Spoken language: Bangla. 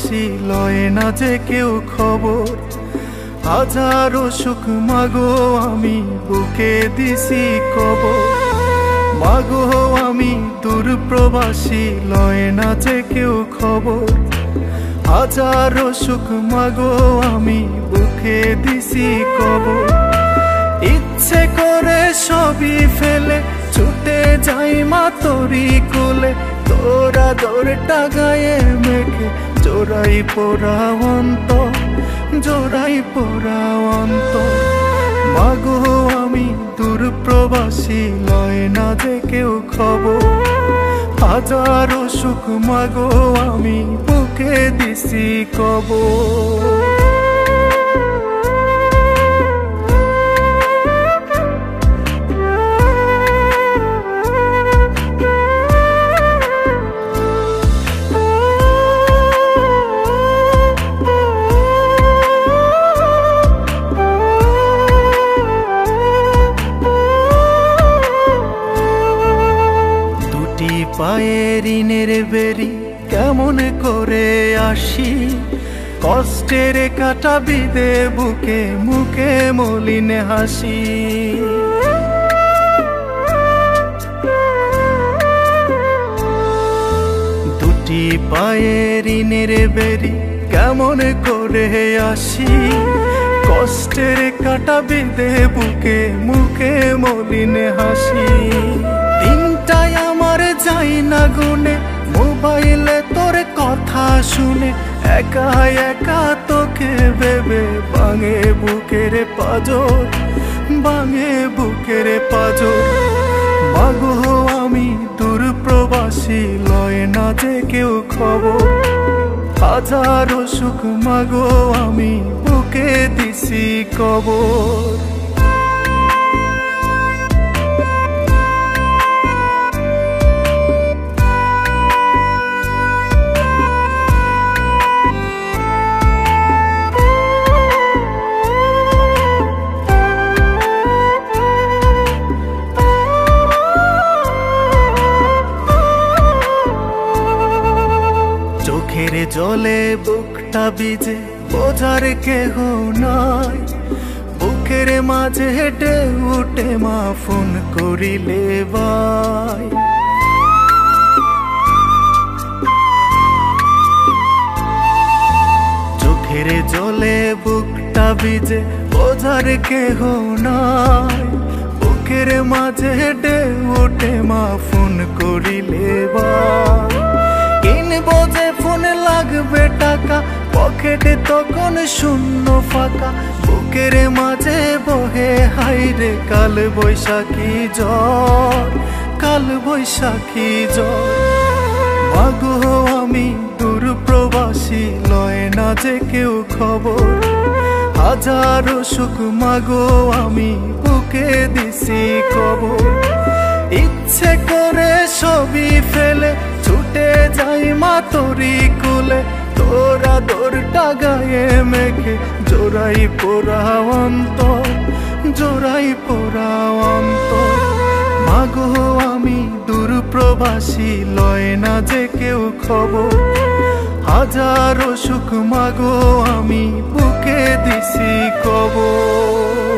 প্রবাসী লয় না যে কেউ খবর। হাজারো সুখ মাগো আমি বুকে দিছি কবর। মাগো আমি দূর প্রবাসী লয় না যে কেউ খবর। হাজারো সুখ মাগো আমি বুকে দিছি কবর। ইচ্ছে করে সবই ফেলে ছুটে যাই মা তোরি কোলে। তোরা দৌড়টা গায়ে মেখে জোড়াই পোড়া অন্তর, জোড়াই পোড়া অন্তর। মাগো আমি দূর প্রবাসী লয় না যে কেউ খবর। হাজারো সুখ মাগো আমি বুকে দিছি কবর। পায়ে ঋণের বেরি কেমন করে আসি, কষ্টের কাটা বিদে বুকে মুখে মলিন হাসি। দুটি পায়ে ঋণের বেরি কেমন করে আসি, কষ্টের কাটা বিদে বুকে মুখে মলিন হাসি। দিনটাই আমার যাই না গুনে মোবাইলে তোর কথা শুনে, একা একা তোকে ভেবে ভাঙে বুকের পাজর, ভাঙে বুকের পাজর। মাগো আমি দূর প্রবাসী লয় না যে কেউ খবর। হাজারো সুখ মাগো আমি বুকে দিছি কবর। চোখের জলে বুকটা ভিজে বোঝার কেহ নাই, বুকের মাঝে হেঁটে উঠে মা ফোন করিলে ভাই। চোখের জলে বুকটা ভিজে বোঝার কেহ নাই, বুকের মাঝে হেঁটে উঠে মা ফোন করিলে ভাই। কিনবো যে ফোন লাগবে টাকা, পকেটে তখন শূন্য ফাঁকা। বুকের মাঝে বহে হাইরে কাল বৈশাখী ঝড়, কাল বৈশাখী ঝড়। মাগো আমি দূর প্রবাসী লয় না যে কেউ খবর। হাজারো সুখ মাগো আমি বুকে দিছি কবর। ইচ্ছে করে সবই ফেলে ছুটে যাই মা তোরি কোলে। তোরা দৌড়টা গায়ে মেখে জোড়াই পোড়া অন্তর, জোড়াই পোড়া অন্তর। মাগো আমি দূর প্রবাসী লয় না যে কেউ খবর। হাজারো সুখ মাগো আমি বুকে দিছি কবর।